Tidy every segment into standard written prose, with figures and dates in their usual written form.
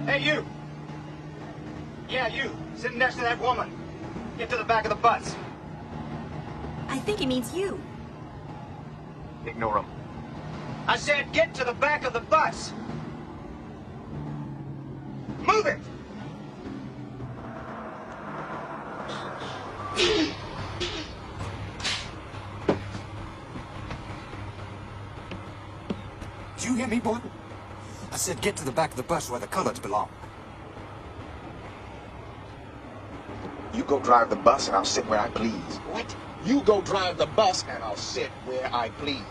Hey, you! Yeah, you, sitting next to that woman. Get to the back of the bus. I think he means you. Ignore him. I said get to the back of the bus! Move it! Did you hear me, boy? I said get to the back of the bus where the coloreds belong. You go drive the bus and I'll sit where I please. What? You go drive the bus and I'll sit where I please.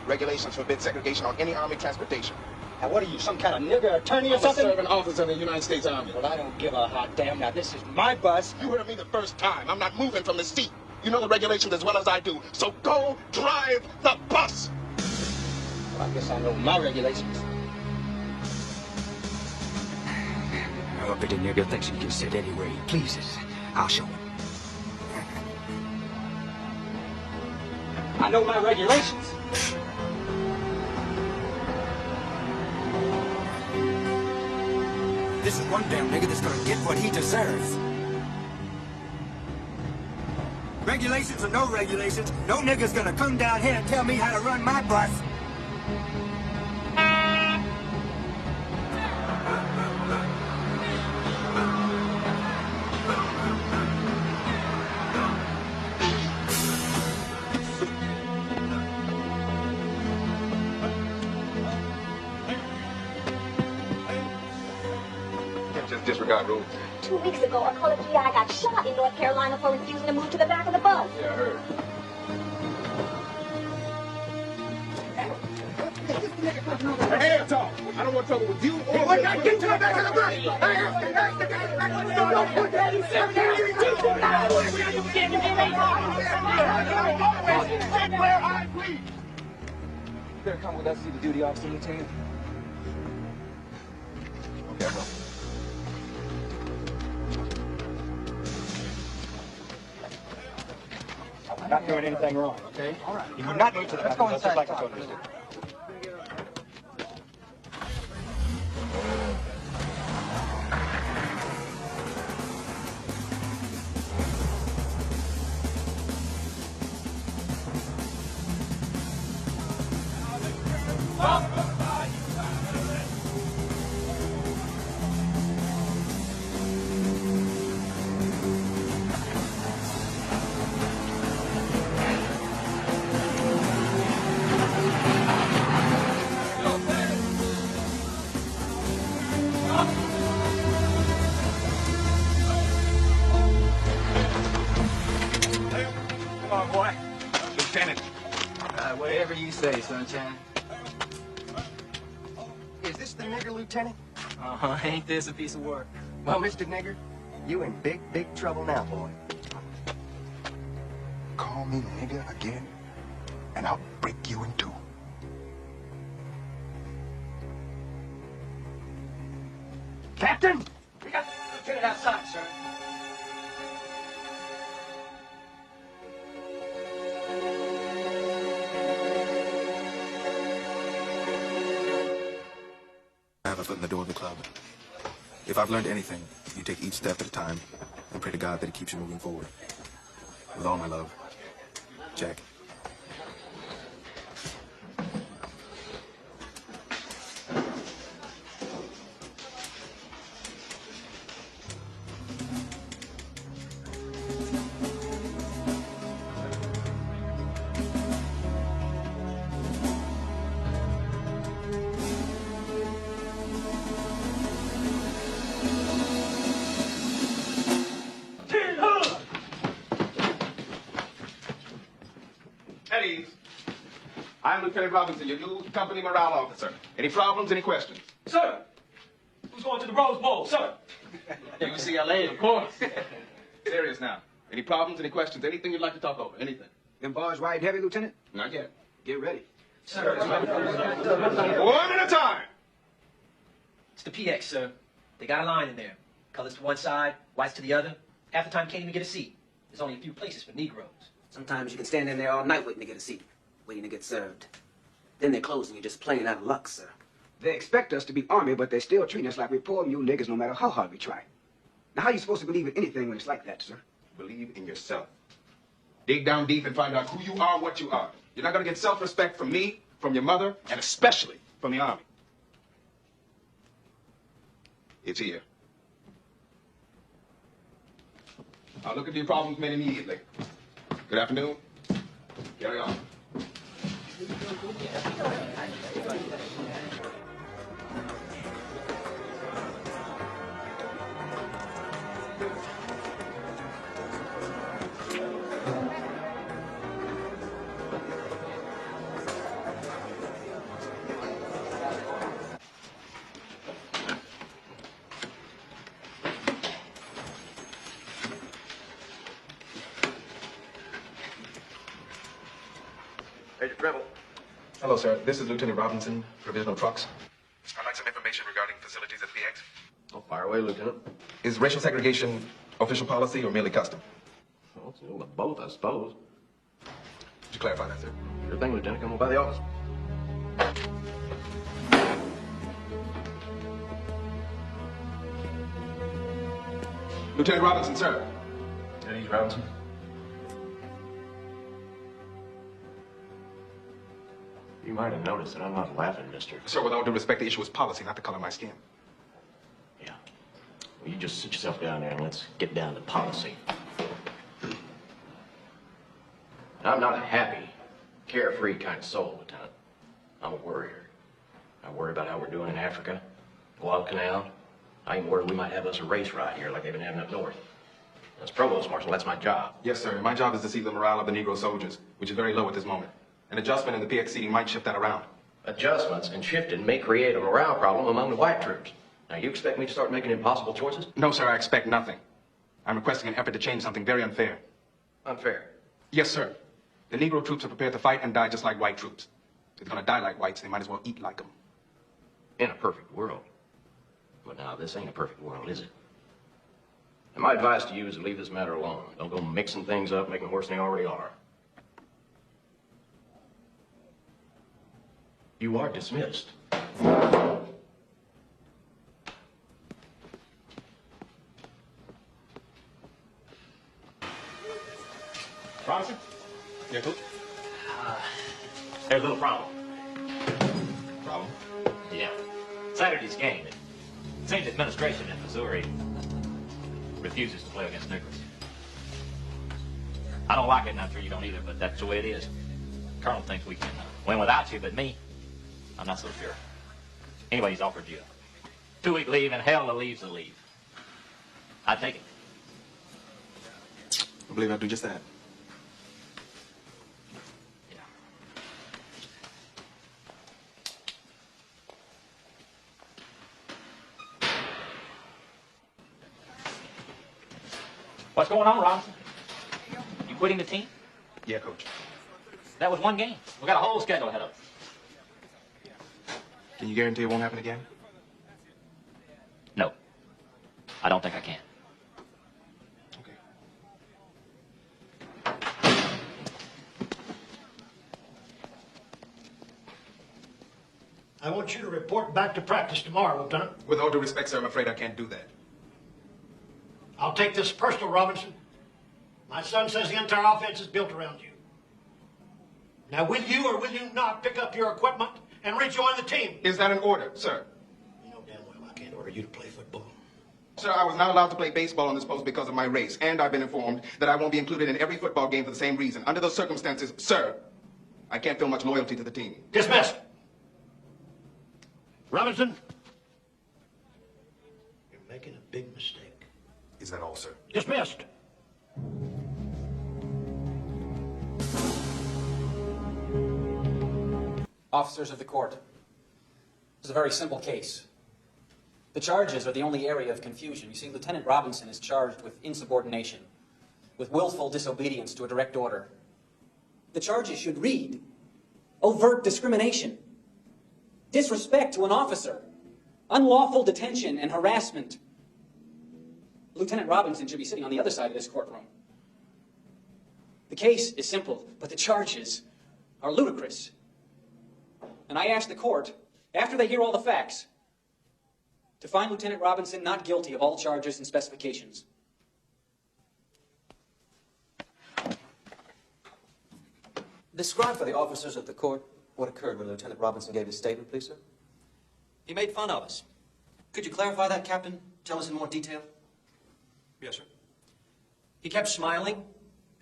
Regulations forbid segregation on any Army transportation. Now, what are you, some kind of nigger attorney or I'm something? a serving officer in the United States Army. Well, I don't give a hot damn. Now, this is my bus. You heard me the first time. I'm not moving from the seat. You know the regulations as well as I do. So go drive the bus. Well, I guess I know my regulations. Oh, but the nigger thinks he can sit anywhere he pleases. I'll show him. I know my regulations. This is one damn nigga that's gonna get what he deserves. Regulations or no regulations, no nigga's gonna come down here and tell me how to run my bus. Just disregard rules. 2 weeks ago, a colored GI got shot in North Carolina for refusing to move to the back of the bus. Yeah, I heard. Hands off! I don't want trouble with you or with Get to the back of the bus! Sit where I please! You better come with us, see the duty officer, Lieutenant. Okay, bro. I'm not doing anything wrong, okay? All right. You will not move to the back of the bus just like I told you to do. Come on, boy. Lieutenant. Whatever you say, sunshine. Is this the nigger, Lieutenant? Uh-huh, ain't this a piece of work? Well, Mr. Nigger, you in big, big trouble now, boy. Call me nigga again, and I'll break you in two. Captain! We got the lieutenant outside, sir. I have a foot in the door of the club. If I've learned anything, you take each step at a time and pray to God that He keeps you moving forward. With all my love, Jack. At ease. I'm Lieutenant Robinson, your new company morale officer. Any problems, any questions? Sir! Who's going to the Rose Bowl, sir? UCLA, of course. Serious now. Any problems, any questions, anything you'd like to talk over, anything? Them bars ride heavy, Lieutenant? Not yet. Get ready. Sir, One at a time. It's the PX, sir. They got a line in there. Colors to one side, whites to the other. Half the time can't even get a seat. There's only a few places for Negroes. Sometimes you can stand in there all night waiting to get a seat, waiting to get served. Then they close and you're just plain out of luck, sir. They expect us to be Army, but they still treat us like we're poor mule niggas no matter how hard we try. Now, how are you supposed to believe in anything when it's like that, sir? Believe in yourself. Dig down deep and find out who you are, what you are. You're not going to get self-respect from me, from your mother, and especially from the Army. It's here. I'll look into your problems men immediately. Good afternoon. Carry on. Major Preble. Hello, sir. This is Lieutenant Robinson, Provisional Trucks. I'd like some information regarding facilities at PX. Oh, fire away, Lieutenant. Is racial segregation official policy or merely custom? Well, it's a little of both, I suppose. Could you clarify that, sir? Sure thing, Lieutenant. Come on by the office. Lieutenant Robinson, sir. Hey, Robinson. You might have noticed that I'm not laughing, mister. Sir, with all due respect, the issue is policy, not the color of my skin. Yeah. Well, you just sit yourself down there and let's get down to policy. I'm not a happy, carefree kind of soul, Lieutenant. I'm a worrier. I worry about how we're doing in Africa, Guadalcanal. I even worry we might have us a race ride here like they've been having up north. As Provost Marshal, that's my job. Yes, sir. My job is to see the morale of the Negro soldiers, which is very low at this moment. An adjustment in the PX seating might shift that around. Adjustments and shifting may create a morale problem among the white troops. Now, you expect me to start making impossible choices? No, sir, I expect nothing. I'm requesting an effort to change something very unfair. Unfair. Yes, sir. The Negro troops are prepared to fight and die just like white troops. If they're going to die like whites, they might as well eat like them. In a perfect world. But now, this ain't a perfect world, is it? And my advice to you is to leave this matter alone. Don't go mixing things up, making them worse than they already are. You are dismissed. Robinson? Yeah, Coach? There's a little problem. Problem? Yeah. Saturday's game. It seems administration in Missouri refuses to play against Negroes. I don't like it, and I'm sure you don't either, but that's the way it is. Colonel thinks we can win without you, but me, I'm not so sure. Anyway, he's offered you a 2-week leave, and hell, the leave's a leave. I'd take it. I believe I'll do just that. Yeah. What's going on, Robinson? You quitting the team? Yeah, Coach. That was one game. We got a whole schedule ahead of us. Can you guarantee it won't happen again? No. I don't think I can. Okay. I want you to report back to practice tomorrow, Lieutenant. With all due respect, sir, I'm afraid I can't do that. I'll take this personal, Robinson. My son says the entire offense is built around you. Now, will you or will you not pick up your equipment and rejoin the team? Is that an order, sir? You know damn well I can't order you to play football. Sir, I was not allowed to play baseball on this post because of my race, and I've been informed that I won't be included in every football game for the same reason. Under those circumstances, sir, I can't feel much loyalty to the team. Dismissed. Robinson, you're making a big mistake. Is that all, sir? Dismissed. Officers of the court, this is a very simple case. The charges are the only area of confusion. You see, Lieutenant Robinson is charged with insubordination, with willful disobedience to a direct order. The charges should read overt discrimination, disrespect to an officer, unlawful detention and harassment. Lieutenant Robinson should be sitting on the other side of this courtroom. The case is simple, but the charges are ludicrous. And I ask the court, after they hear all the facts, to find Lieutenant Robinson not guilty of all charges and specifications. Describe for the officers of the court what occurred when Lieutenant Robinson gave his statement, please, sir. He made fun of us. Could you clarify that, Captain? Tell us in more detail. Yes, sir. He kept smiling,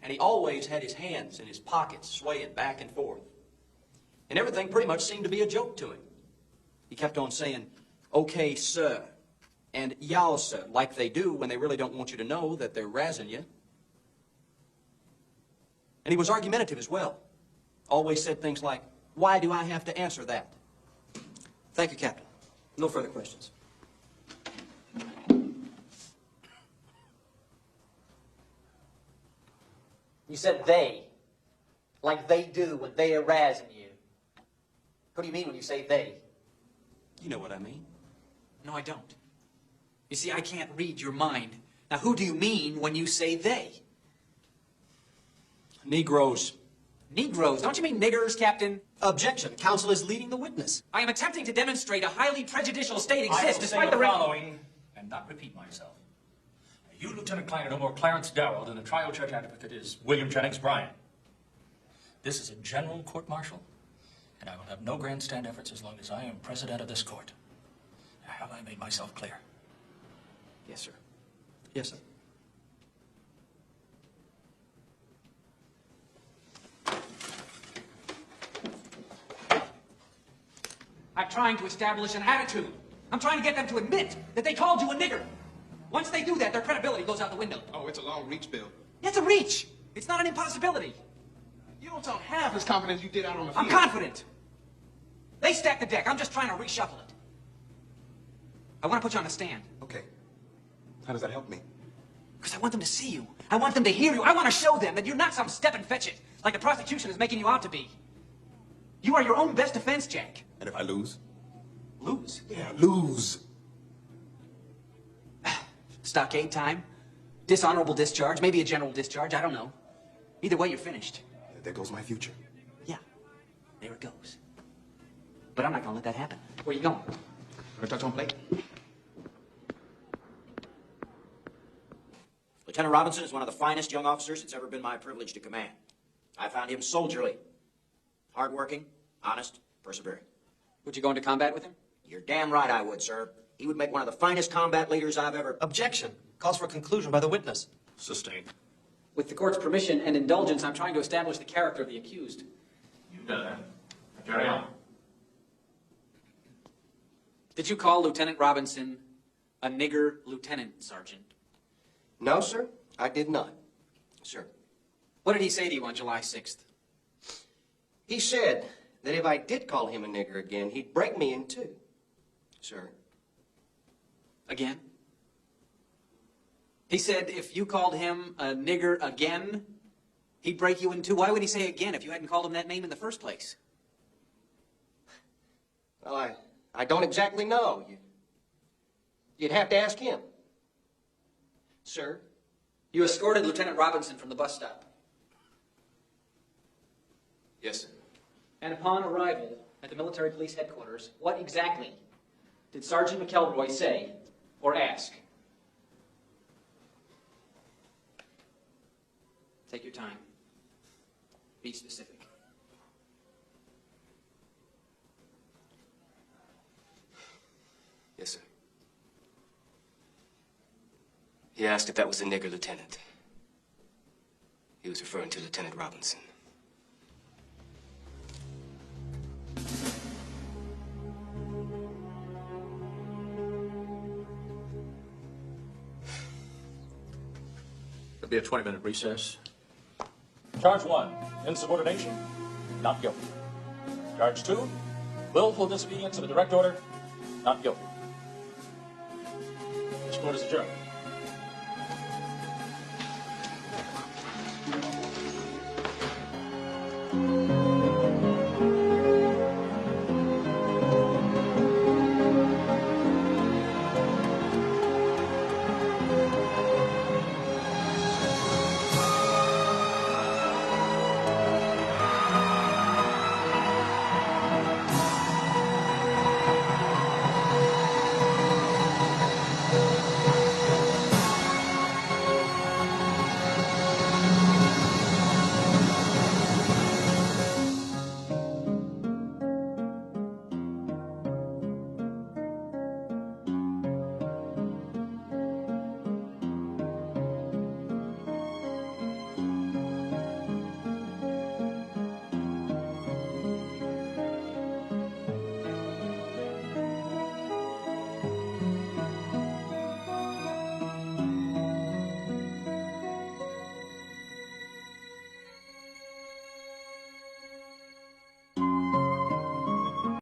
and he always had his hands in his pockets, swaying back and forth. And everything pretty much seemed to be a joke to him. He kept on saying, "Okay, sir," and "y'all, sir," like they do when they really don't want you to know that they're razzing you. And he was argumentative as well. Always said things like, "Why do I have to answer that?" Thank you, Captain. No further questions. You said they, like they do when they are razzing you. What do you mean when you say they? You know what I mean. No, I don't. You see, I can't read your mind. Now, who do you mean when you say they? Negroes. Negroes? Don't you mean niggers, Captain? Objection. Counsel is leading the witness. I am attempting to demonstrate a highly prejudicial state I exists will say despite the the following, and not repeat myself. You, Lieutenant Klein, are no more Clarence Darrow than the trial judge advocate is William Jennings Bryan. This is a general court-martial, and I will have no grandstand efforts as long as I am president of this court. Have I made myself clear? Yes, sir. Yes, sir. I'm trying to establish an attitude. I'm trying to get them to admit that they called you a nigger. Once they do that, their credibility goes out the window. Oh, it's a long reach, Bill. It's a reach. It's not an impossibility. You don't sound half as confident as you did out on the field. I'm confident. They stacked the deck. I'm just trying to reshuffle it. I want to put you on the stand. Okay. How does that help me? Because I want them to see you. I want them to hear you. I want to show them that you're not some step and fetch it, like the prosecution is making you out to be. You are your own best defense, Jack. And if I lose? Lose? Yeah, lose. Stockade time, dishonorable discharge, maybe a general discharge, I don't know. Either way, you're finished. There goes my future. Yeah, there it goes. But I'm not gonna let that happen. Where are you going? Gonna touch on plate. Lieutenant Robinson is one of the finest young officers it's ever been my privilege to command. I found him soldierly, hardworking, honest, persevering. Would you go into combat with him? You're damn right I would, sir. He would make one of the finest combat leaders I've ever... Objection. Calls for conclusion by the witness. Sustained. With the court's permission and indulgence, I'm trying to establish the character of the accused. You've done that. Carry on. Did you call Lieutenant Robinson a nigger lieutenant, Sergeant? No, sir. I did not. Sir. What did he say to you on July 6th? He said that if I did call him a nigger again, he'd break me in two. Sir. Again? He said if you called him a nigger again, he'd break you in two. Why would he say again if you hadn't called him that name in the first place? Well, I don't exactly know. You'd have to ask him. Sir? You escorted Lieutenant Robinson from the bus stop. Yes, sir. And upon arrival at the military police headquarters, what exactly did Sergeant McElroy say or ask? Take your time. Be specific. Yes, sir. He asked if that was the nigger lieutenant. He was referring to Lieutenant Robinson. There'll be a 20-minute recess. Charge 1, insubordination, not guilty. Charge 2, willful disobedience of a direct order, not guilty. This court is adjourned.